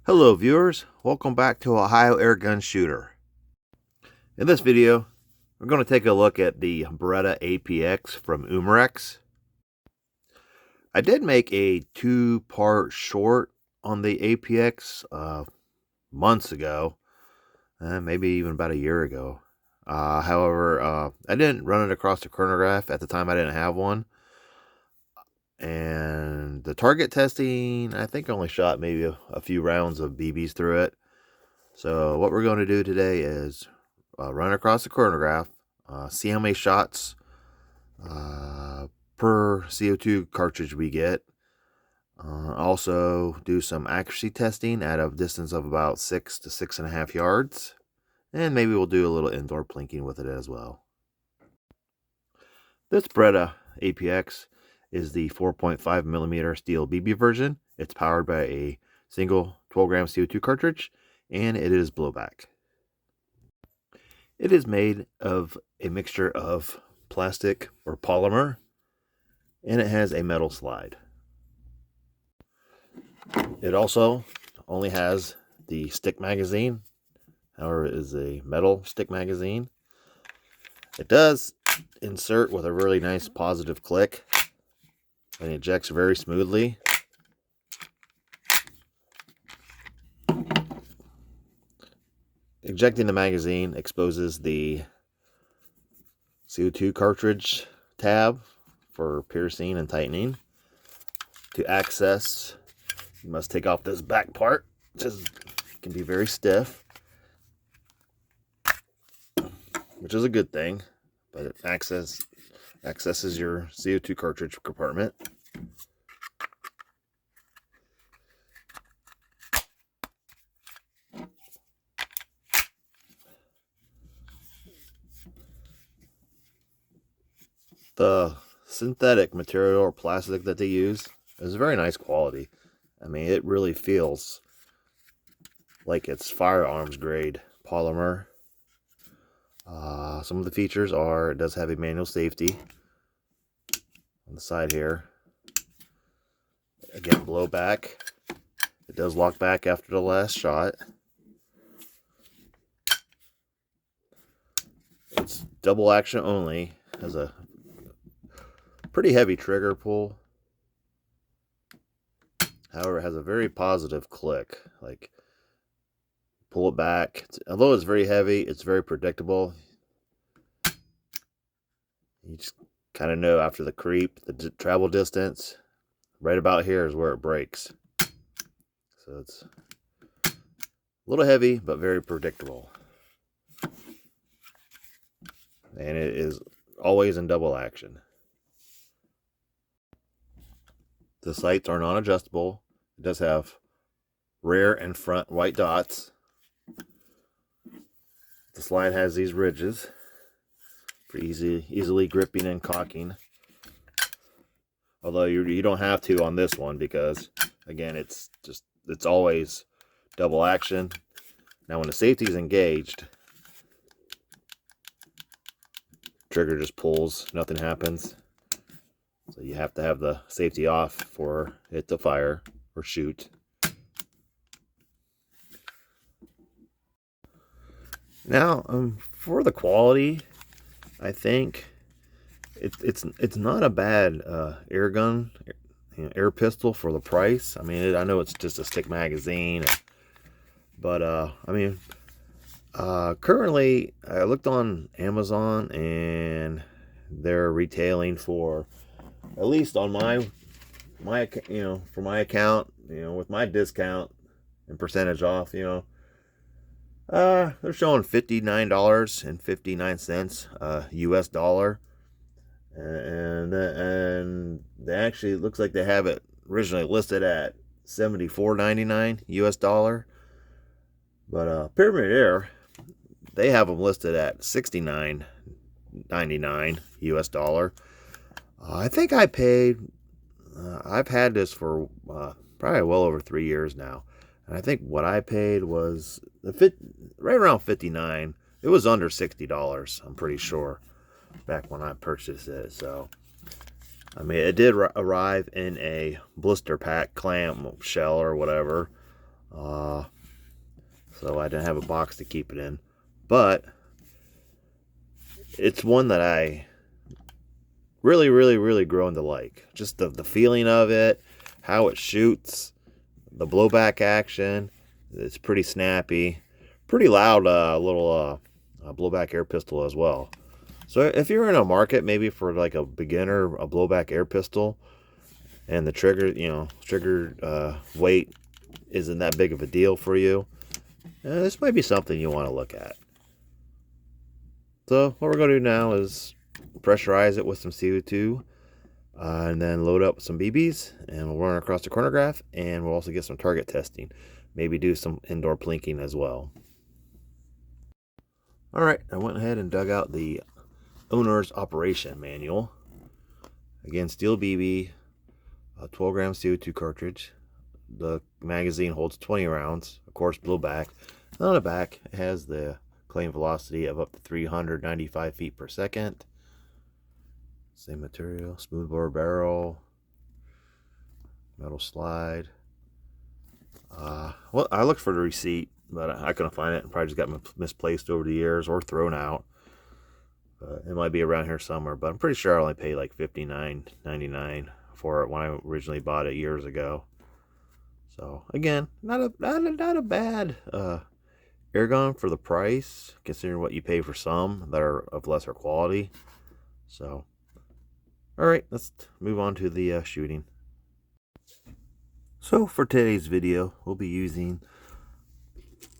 Hello viewers, welcome back to Ohio Airgun Shooter. In this video, we're going to take a look at the Beretta APX from Umarex. I did make a two-part short on the APX months ago, maybe even about a year ago. However, I didn't run it across the chronograph. At the time I didn't have one. And the target testing, I think I only shot maybe a few rounds of BBs through it. So what we're going to do today is run across the chronograph, see how many shots per CO2 cartridge we get. Also do some accuracy testing at a distance of about 6 to 6.5 yards. And maybe we'll do a little indoor plinking with it as well. This Beretta APX is the 4.5 millimeter steel BB version. It's powered by a single 12-gram CO2 cartridge, and it is blowback. It is made of a mixture of plastic or polymer, and it has a metal slide. It also only has the stick magazine. However, it is a metal stick magazine. It does insert with a really nice positive click, and ejects very smoothly. Ejecting the magazine exposes the CO2 cartridge tab for piercing and tightening. To access, you must take off this back part, which can be very stiff, which is a good thing, but it accesses your CO2 cartridge compartment. The synthetic material or plastic that they use is very nice quality. I mean, it really feels like it's firearms grade polymer. Some of the features are, it does have a manual safety on the side here. Again, blowback. It does lock back after the last shot. It's double action only. Has a pretty heavy trigger pull. However, it has a very positive click. Like, pull it back. Although it's very heavy, it's very predictable. You just kind of know after the creep, the travel distance, right about here is where it breaks. So it's a little heavy, but very predictable. And it is always in double action. The sights are non-adjustable. It does have rear and front white dots. The slide has these ridges for easily gripping and cocking. Although you don't have to on this one because, again, it's always double action. Now when the safety is engaged, trigger just pulls, nothing happens. So you have to have the safety off for it to fire or shoot. Now, for the quality, I think it's not a bad air gun, air pistol for the price. I mean, I know it's just a stick magazine, but I mean, currently I looked on Amazon and they're retailing for, at least on my for my account, with my discount and percentage off, they're showing $59.59 US dollar, and they actually, it looks like they have it originally listed at $74.99 US dollar, but Pyramid Air, they have them listed at $69.99 US dollar. I think I paid, I've had this for probably well over 3 years now. And I think what I paid was right around $59. It was under $60, I'm pretty sure, back when I purchased it. So, I mean, it did arrive in a blister pack clam shell or whatever. So I didn't have a box to keep it in. But it's one that I really grown to like. Just the feeling of it, how it shoots, the blowback action. It's pretty snappy, pretty loud little blowback air pistol as well. So if you're in a market maybe for like a beginner, a blowback air pistol, and the trigger weight isn't that big of a deal for you, this might be something you want to look at. So what we're going to do now is pressurize it with some CO2, and then load up some BBs, and we'll run across the chronograph, and we'll also get some target testing. Maybe do some indoor plinking as well. Alright, I went ahead and dug out the owner's operation manual. Again, steel BB, a 12 gram CO2 cartridge. The magazine holds 20 rounds, of course blowback. And on the back, it has the claim velocity of up to 395 feet per second. Same material, smoothbore barrel, metal slide. Well, I looked for the receipt, but I couldn't find it. Probably just got misplaced over the years or thrown out. It might be around here somewhere, but I'm pretty sure I only paid like $59.99 for it when I originally bought it years ago. So again, not a bad airgun for the price, considering what you pay for some that are of lesser quality. So, all right, let's move on to the shooting. So for today's video, we'll be using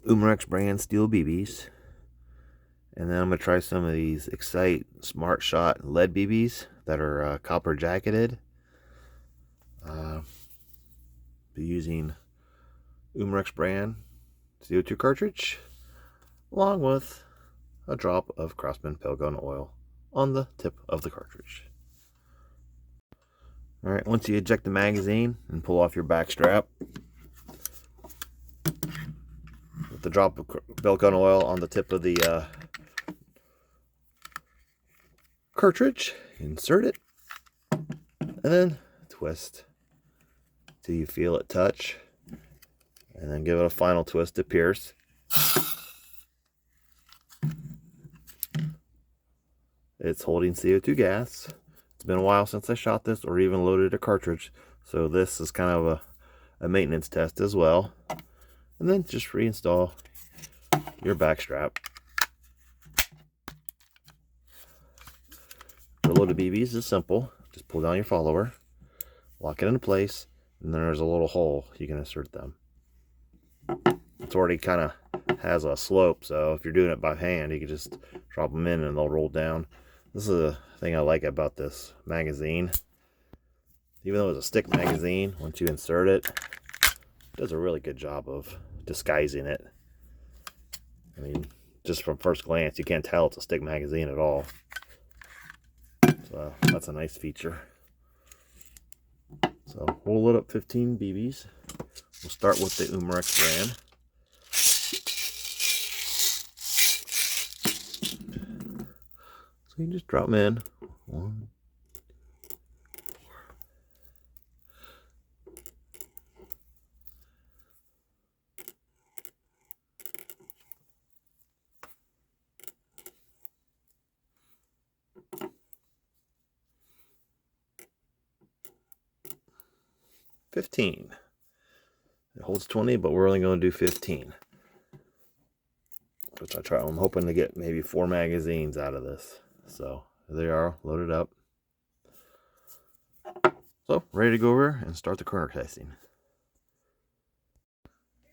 Umarex brand steel BBs. And then I'm going to try some of these Excite Smart Shot lead BBs that are copper jacketed. Be using Umarex brand CO2 cartridge, along with a drop of Craftsman pale gun oil on the tip of the cartridge. Alright, once you eject the magazine and pull off your back strap, with the drop of pale gun oil on the tip of the cartridge, insert it, and then twist till you feel it touch, and then give it a final twist to pierce. It's holding CO2 gas. It's been a while since I shot this or even loaded a cartridge, so this is kind of a maintenance test as well. And then just reinstall your back strap. The loaded BBs is simple. Just pull down your follower, lock it into place, and then there's a little hole you can insert them. It's already kind of has a slope, so if you're doing it by hand, you can just drop them in and they'll roll down. This is a thing I like about this magazine. Even though it's a stick magazine, once you insert it, it does a really good job of disguising it. I mean, just from first glance, you can't tell it's a stick magazine at all. So that's a nice feature. So we'll load up 15 BBs. We'll start with the Umarex brand. So you just drop them in. 1, 15. It holds 20, but we're only going to do 15. Which I'm hoping to get maybe 4 magazines out of this. So there they are, loaded up. So ready to go over and start the corner testing.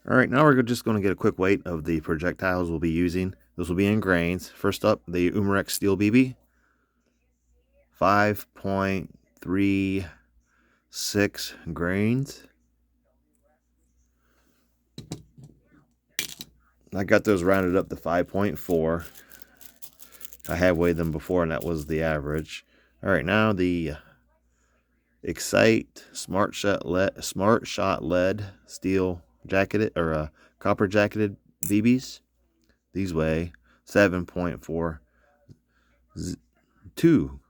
Alright, now we're just going to get a quick weight of the projectiles we'll be using. This will be in grains. First up, the Umarex Steel BB. 5.36 grains. I got those rounded up to 5.4. I had weighed them before and that was the average. Alright, now the Excite Smart Shot lead steel jacketed or copper jacketed BBs. These weigh 7.42,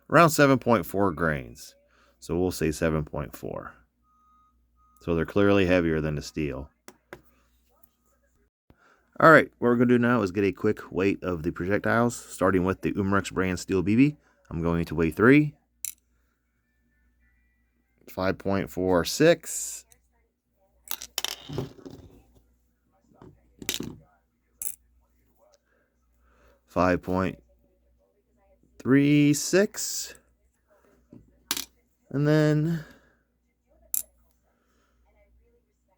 around 7.4 grains. So we'll say 7.4. So they're clearly heavier than the steel. All right, what we're going to do now is get a quick weight of the projectiles, starting with the Umarex brand steel BB. I'm going to weigh 3, 5.46, 5.36, and then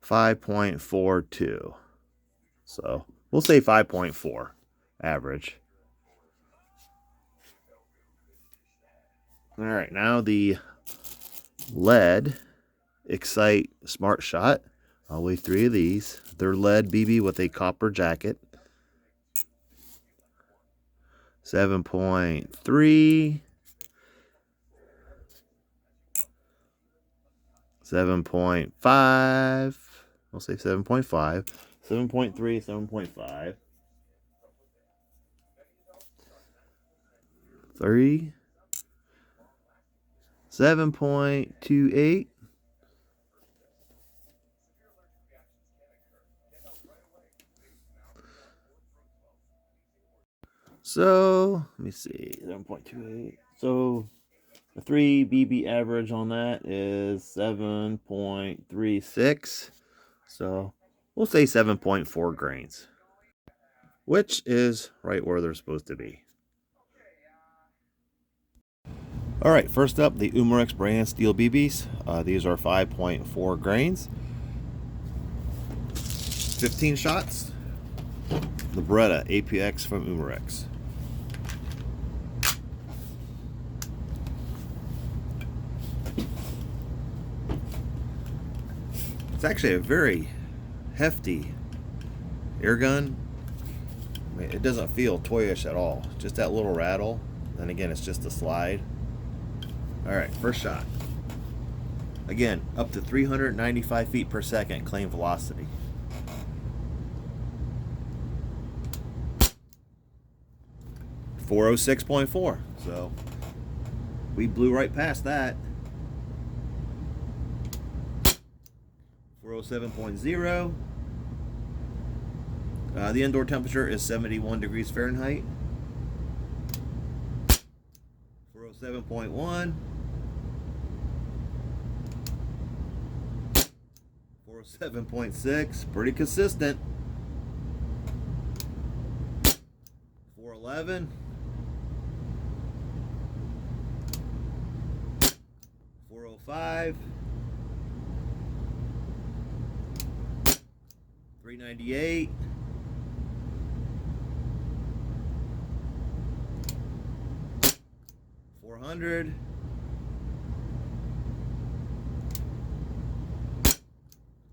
5.42. So we'll say 5.4 average. All right, now the lead Excite Smart Shot. I'll weigh 3 of these. They're lead BB with a copper jacket. 7.3, 7.5. I'll say 7.5, 7.3, 7.5, 3, 7.28, so let me see, 7.28. So the 3 BB average on that is 7.36. So we'll say 7.4 grains, which is right where they're supposed to be. All right, first up, the Umarex brand steel BBs. These are 5.4 grains, 15 shots. The Beretta APX from Umarex. It's actually a very hefty air gun. I mean, it doesn't feel toyish at all. Just that little rattle. Then again, it's just a slide. All right, first shot. Again, up to 395 feet per second claim velocity. .406. So we blew right past that. 407.0. The indoor temperature is 71 degrees Fahrenheit. 407.1. 407.6. Pretty consistent. 411. 405. 398. 400.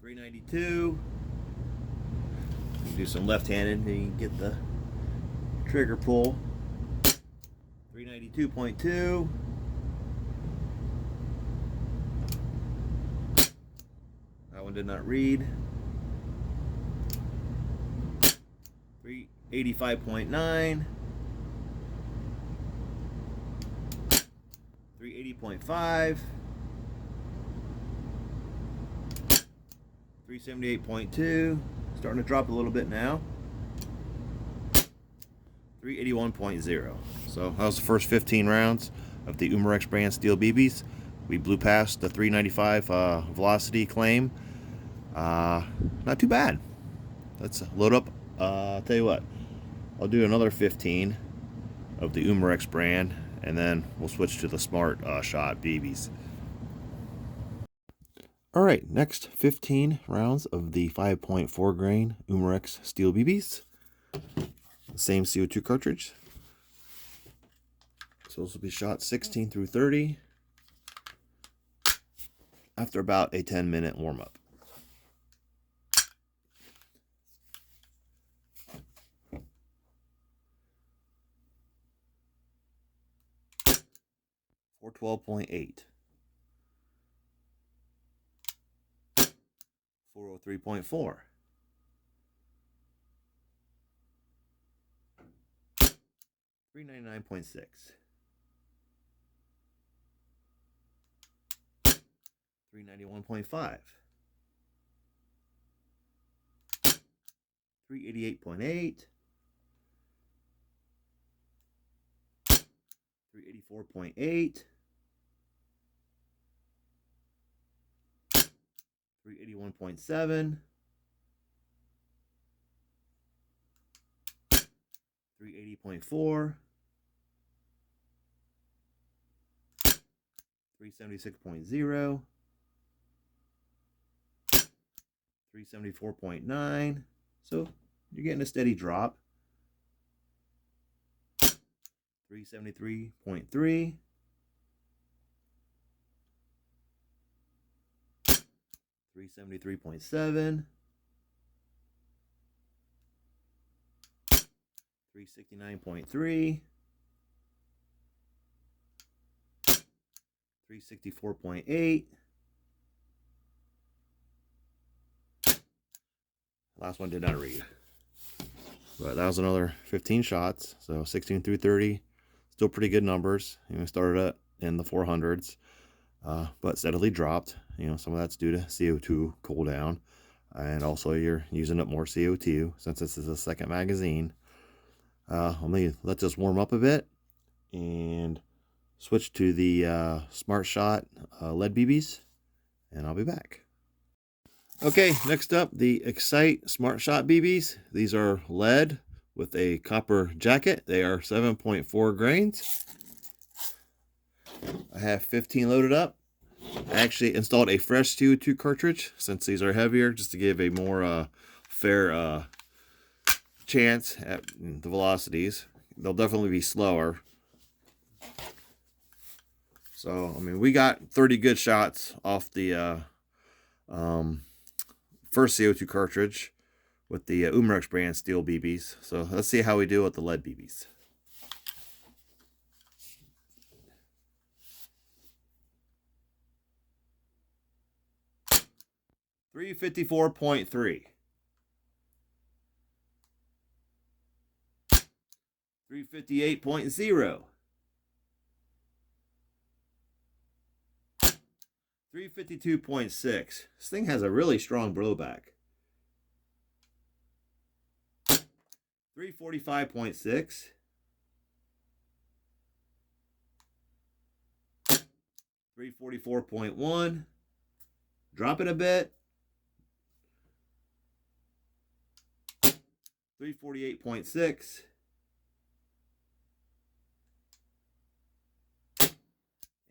392. Do some left-handed and you can get the trigger pull. 392.2. That one did not read. 385.9. 380.5. 378.2. Starting to drop a little bit now. 381.0. So that was the first 15 rounds of the Umarex brand steel BBs. We blew past the 395 velocity claim. Not too bad. Let's load up. I'll tell you what, I'll do another 15 of the Umarex brand, and then we'll switch to the Smart Shot BBs. All right, next 15 rounds of the 5.4 grain Umarex steel BBs. Same CO2 cartridge. So this will be shot 16 through 30 after about a 10-minute warm-up. Or 12.8. 403.4. 399.6. 391.5. 388.8, 384.8, 381.7, 380.4, 376.0, 374.9. So you're getting a steady drop. 373.3, 373.7, 369.3, 364.8. Last one did not read. But that was another 15 shots. So 16 through 30. Still pretty good numbers. You know, started at in the 400s, but steadily dropped. You know, some of that's due to CO2 cool down. And also you're using up more CO2 since this is a second magazine. Let me let this warm up a bit and switch to the Smart Shot lead BBs, and I'll be back. Okay, next up, the Excite Smart Shot BBs. These are lead with a copper jacket. They are 7.4 grains. I have 15 loaded up. I actually installed a fresh CO2 cartridge since these are heavier, just to give a more fair chance at the velocities. They'll definitely be slower. So, I mean, we got 30 good shots off the first CO2 cartridge with the Umarex brand steel BBs. So let's see how we do with the lead BBs. .354.3, 358.0, 352.6. This thing has a really strong blowback. 345.6, 344.1. Drop it a bit. 348.6.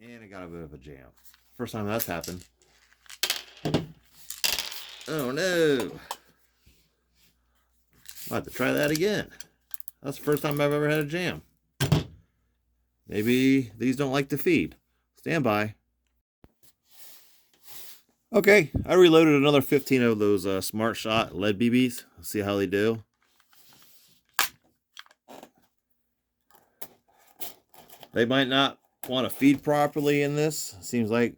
And I got a bit of a jam. First time that's happened. Oh no. I'll have to try that again. That's the first time I've ever had a jam. Maybe these don't like to feed. Stand by. Okay, I reloaded another 15 of those Smart Shot lead BBs. Let's see how they do. They might not want to feed properly in this. Seems like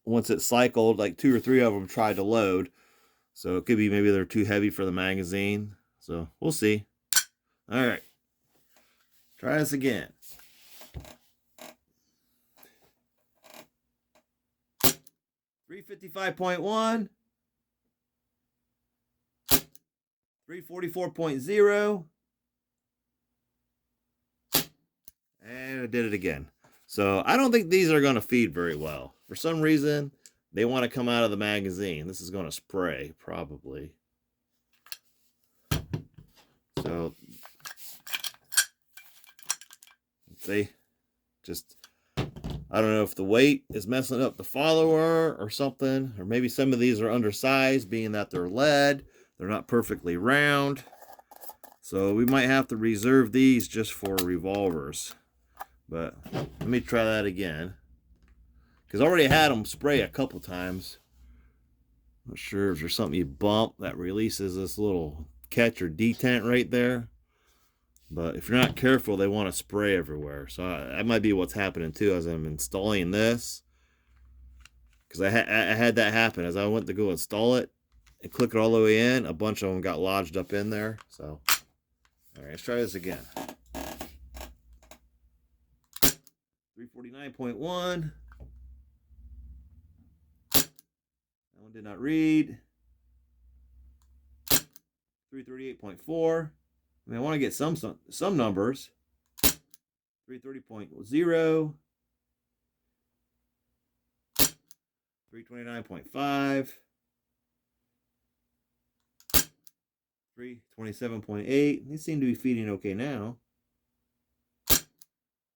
once it cycled, like 2 or 3 of them tried to load. So it could be maybe they're too heavy for the magazine. So we'll see. All right. Try this again. .355.1, 344.0, and I did it again. So I don't think these are going to feed very well. For some reason, they want to come out of the magazine. This is going to spray, probably. So, let's see. Just, I don't know if the weight is messing up the follower or something, or maybe some of these are undersized, being that they're lead. They're not perfectly round. So we might have to reserve these just for revolvers. But let me try that again. Because I already had them spray a couple times. Not sure if there's something you bump that releases this little catch or detent right there. But if you're not careful, they want to spray everywhere. So that might be what's happening too as I'm installing this. Because I had that happen. As I went to go install it and click it all the way in, a bunch of them got lodged up in there. So, all right, let's try this again. 349.1. That one did not read. 338.4. I mean, I want to get some numbers. 330.0. 329.5. 327.8. These seem to be feeding okay now.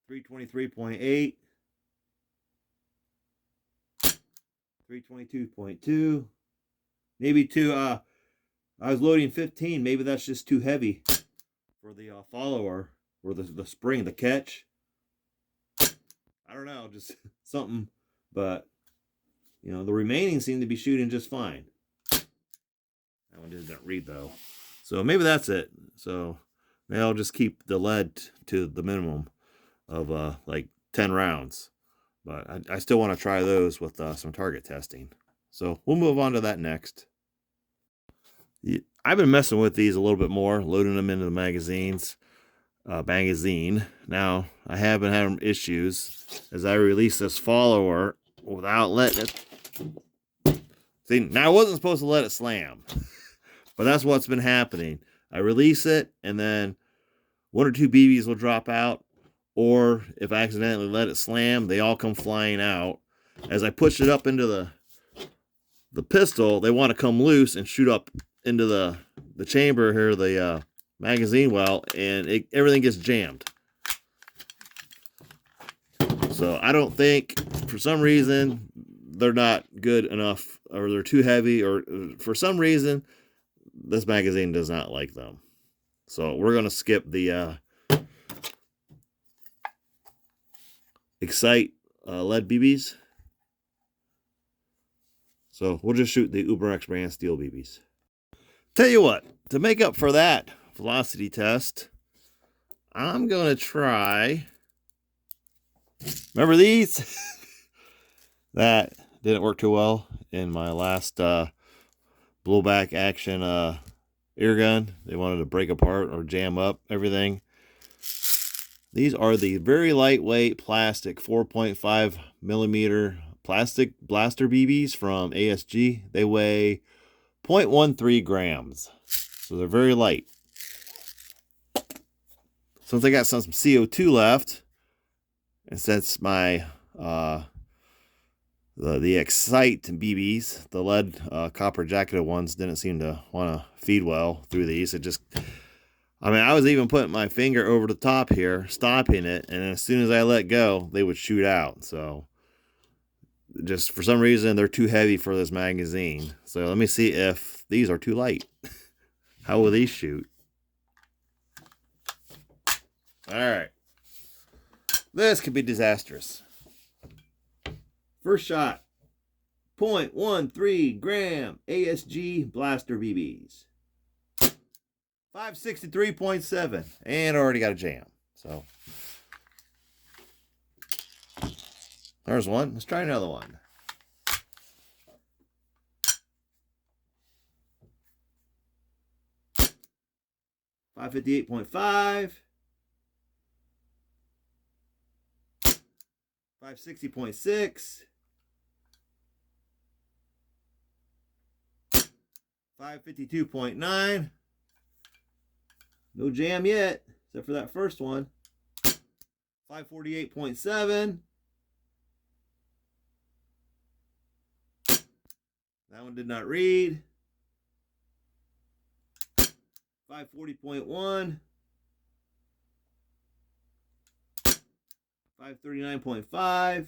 323.8. 322.2. Maybe I was loading 15. Maybe that's just too heavy for the follower or the spring, the catch. I don't know, just something. But, you know, the remaining seem to be shooting just fine. That one didn't read, though. So maybe that's it. So maybe I'll just keep the lead to the minimum of like 10 rounds. But I still want to try those with some target testing. So we'll move on to that next. I've been messing with these a little bit more, loading them into the magazine. Now, I have been having issues as I release this follower without letting it. See, now I wasn't supposed to let it slam, but that's what's been happening. I release it, and then 1 or 2 BBs will drop out, or if I accidentally let it slam, they all come flying out. As I push it up into the pistol, they want to come loose and shoot up into the chamber here, the magazine well, and everything gets jammed. So I don't think, for some reason, they're not good enough, or they're too heavy, or for some reason, this magazine does not like them. So we're going to skip the Excite lead BBs. So we'll just shoot the Uberex brand steel BBs. Tell you what, to make up for that velocity test, I'm going to try, remember these? That didn't work too well in my last blowback action airgun. They wanted to break apart or jam up everything. These are the very lightweight plastic 4.5 millimeter plastic blaster BBs from ASG. They weigh 0.13 grams. So they're very light. Since I got some CO2 left, and since my the Excite BBs, the lead copper jacketed ones, didn't seem to want to feed well through these. It just, I mean, I was even putting my finger over the top here, stopping it, and as soon as I let go, they would shoot out. So just for some reason, they're too heavy for this magazine. So let me see if these are too light. How will these shoot? All right. This could be disastrous. First shot. 0.13 gram ASG blaster BBs. 563.7. And already got a jam. So there's one. Let's try another one. .558.5. 560.6. 552.9. No jam yet, except for that first one. 548.7. That one did not read. 540.1. 539.5.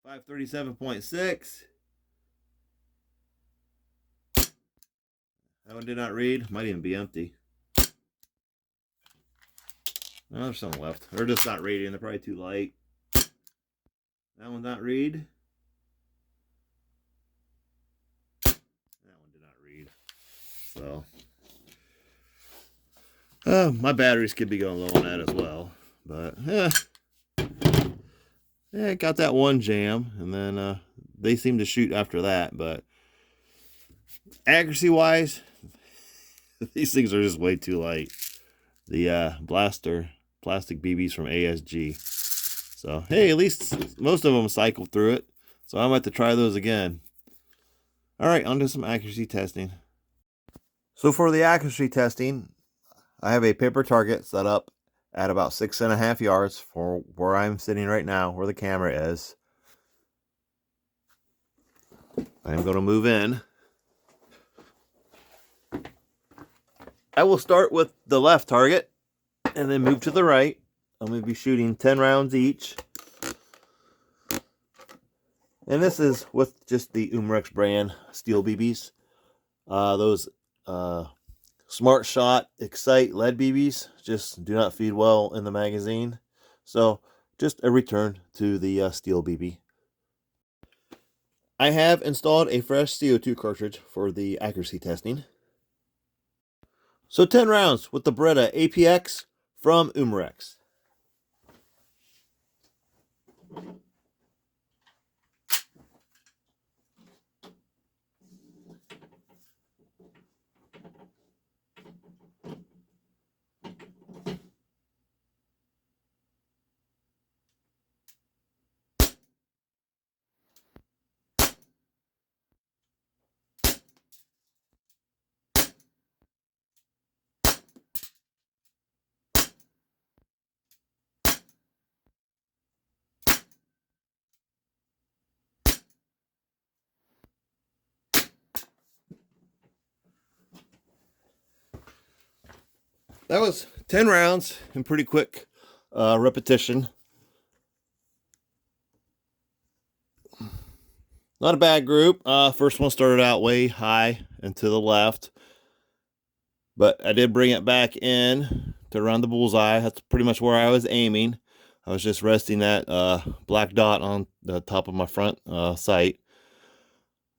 537.6. That one did not read. Might even be empty. Oh, there's some left. They're just not reading. They're probably too light. That one's not read. That one did not read. So, my batteries could be going low on that as well. But, yeah, got that one jam. And then they seem to shoot after that. But accuracy-wise, these things are just way too light. The blaster plastic BBs from ASG. So, hey, at least most of them cycled through it. So I might have to try those again. All right, on to some accuracy testing. So for the accuracy testing, I have a paper target set up at about 6.5 yards for where I'm sitting right now, where the camera is. I'm going to move in. I will start with the left target and then move to the right. I'm going to be shooting 10 rounds each. And this is with just the Umarex brand steel BBs. Those Smart Shot Excite lead BBs just do not feed well in the magazine. So just a return to the steel BB. I have installed a fresh CO2 cartridge for the accuracy testing. So 10 rounds with the Beretta APX from Umarex. That was 10 rounds in pretty quick repetition. Not a bad group. First one started out way high and to the left, but I did bring it back in to around the bullseye. That's pretty much where I was aiming. I was just resting that black dot on the top of my front sight,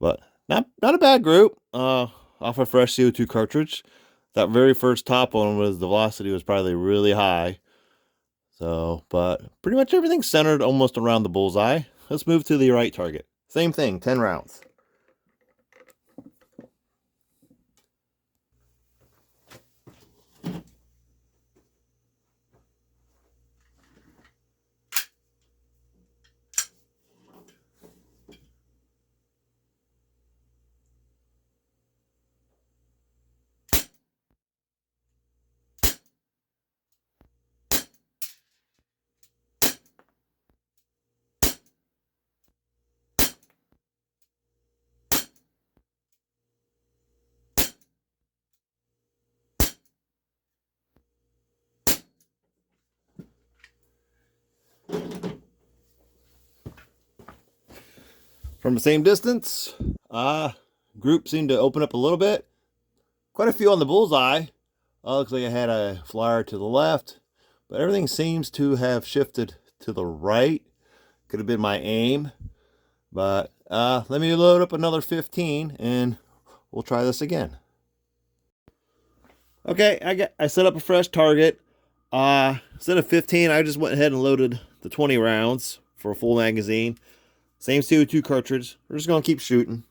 but not a bad group. Off a fresh CO2 cartridge. That very first top one was the velocity was probably really high. So, but pretty much everything's centered almost around the bullseye. Let's move to the right target. Same thing, 10 rounds. From the same distance, group seemed to open up a little bit. Quite a few on the bullseye. Looks like I had a flyer to the left, but everything seems to have shifted to the right. Could have been my aim, but let me load up another 15 and we'll try this again. Okay, I set up a fresh target. Instead of 15, I just went ahead and loaded the 20 rounds for a full magazine. Same CO2 cartridge. We're just going to keep shooting.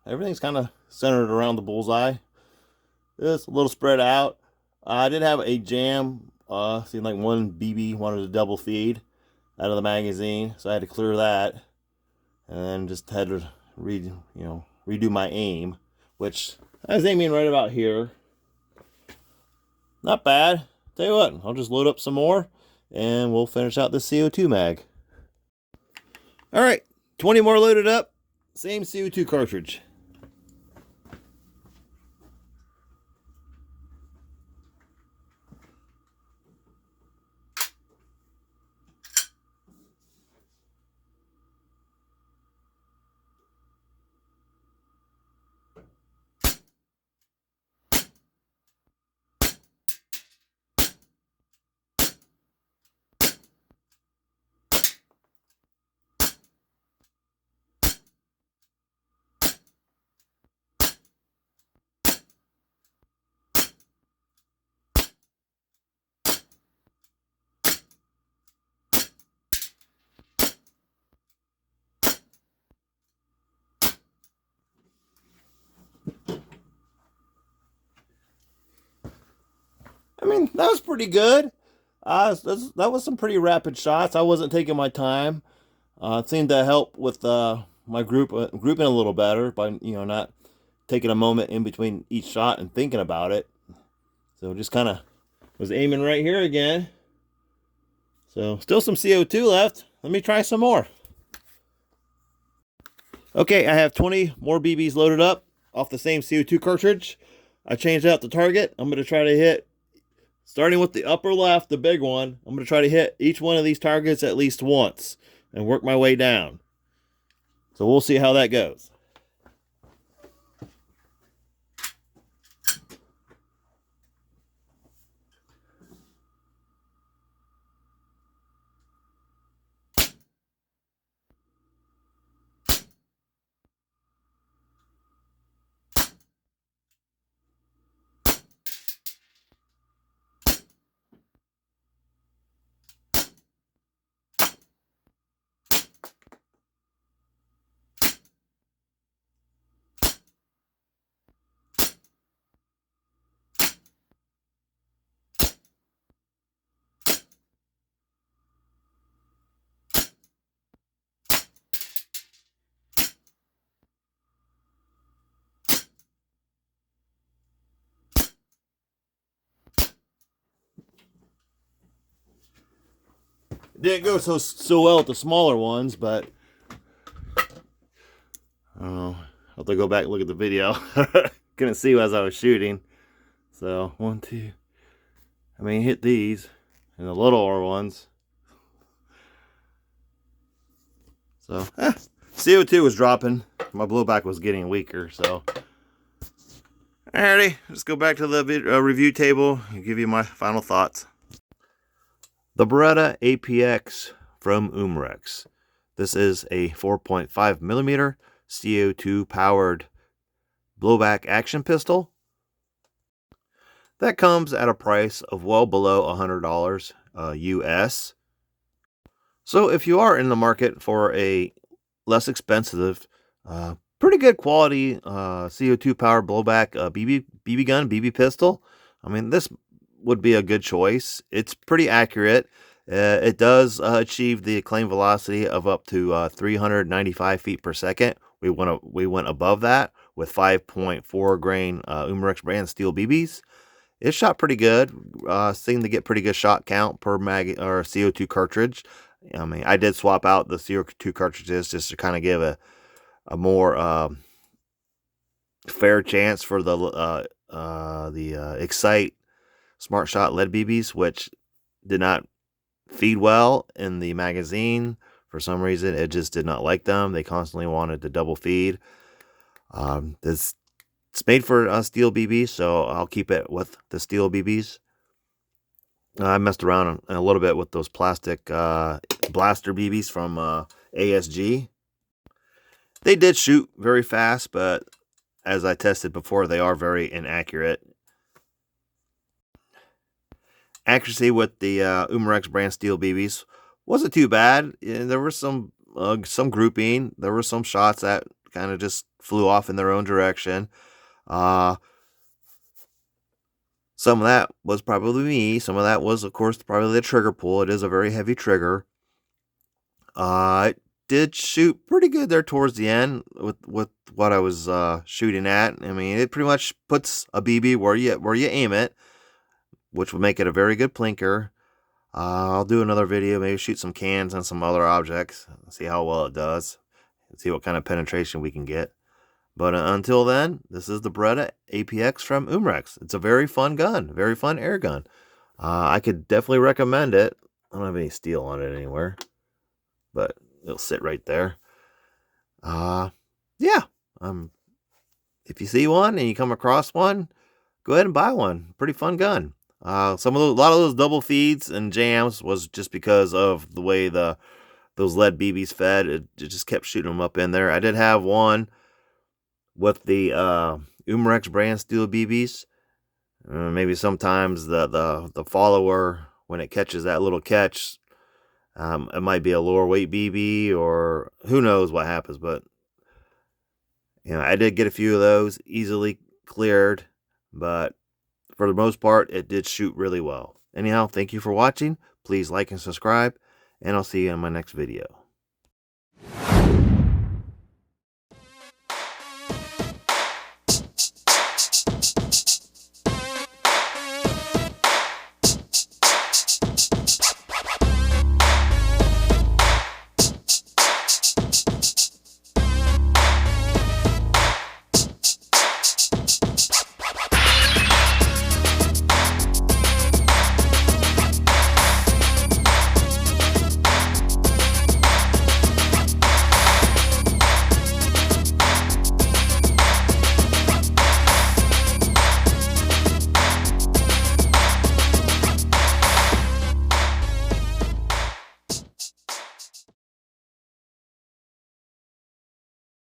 Everything's kind of centered around the bullseye. It's a little spread out. I did have a jam. Seemed like one BB wanted to double feed out of the magazine, so I had to clear that, and then just had to redo my aim, which I was aiming right about here. Not bad. Tell you what, I'll just load up some more and we'll finish out the CO2 mag. All right, 20 more loaded up, same CO2 cartridge. I mean, that was pretty good. That was some pretty rapid shots. I wasn't taking my time. It seemed to help with my grouping a little better by not taking a moment in between each shot and thinking about it. So just kind of was aiming right here again. So still some CO2 left. Let me try some more. Okay, I have 20 more BBs loaded up off the same CO2 cartridge. I changed out the target. I'm going to try to hit, starting with the upper left, the big one, I'm going to try to hit each one of these targets at least once and work my way down. So we'll see how that goes. Didn't go so well with the smaller ones, but I don't know. I'll have to go back and look at the video. Couldn't see as I was shooting. So 1, 2. I mean, hit these and the littler ones. So CO2 was dropping. My blowback was getting weaker. So alrighty, let's go back to the review table and give you my final thoughts. The Beretta APX from Umarex. This is a 4.5mm CO2 powered blowback action pistol. That comes at a price of well below $100 US. So if you are in the market for a less expensive, pretty good quality CO2 powered blowback BB gun, BB pistol, I mean, this would be a good choice. It's pretty accurate. It does achieve the acclaimed velocity of up to 395 feet per second. We went above that with 5.4 grain Umarex brand steel BBs. It shot pretty good. Seemed to get pretty good shot count per mag or CO2 cartridge. I mean, I did swap out the CO2 cartridges just to kind of give a more fair chance for the Excite Smart Shot lead BBs, which did not feed well in the magazine. For some reason, it just did not like them. They constantly wanted to double feed. It's made for steel BBs, so I'll keep it with the steel BBs. I messed around a little bit with those plastic blaster BBs from ASG. They did shoot very fast, but as I tested before, they are very inaccurate. Accuracy with the Umarex brand steel BBs wasn't too bad. There was some grouping. There were some shots that kind of just flew off in their own direction. Some of that was probably me. Some of that was, of course, probably the trigger pull. It is a very heavy trigger. It did shoot pretty good there towards the end with what I was shooting at. I mean, it pretty much puts a BB where you aim it, which would make it a very good plinker. I'll do another video, maybe shoot some cans and some other objects, see how well it does, see what kind of penetration we can get. But until then, this is the Beretta APX from Umrex. It's a very fun gun, very fun air gun. I could definitely recommend it. I don't have any steel on it anywhere, but it'll sit right there. Yeah. If you see one and you come across one, go ahead and buy one. Pretty fun gun. A lot of those double feeds and jams was just because of the way those lead BBs fed. It just kept shooting them up in there. I did have one with the Umrex brand steel BBs. Maybe sometimes the follower, when it catches that little catch, it might be a lower weight BB, or who knows what happens. But I did get a few of those easily cleared, but for the most part, it did shoot really well. Anyhow, thank you for watching. Please like and subscribe, and I'll see you in my next video.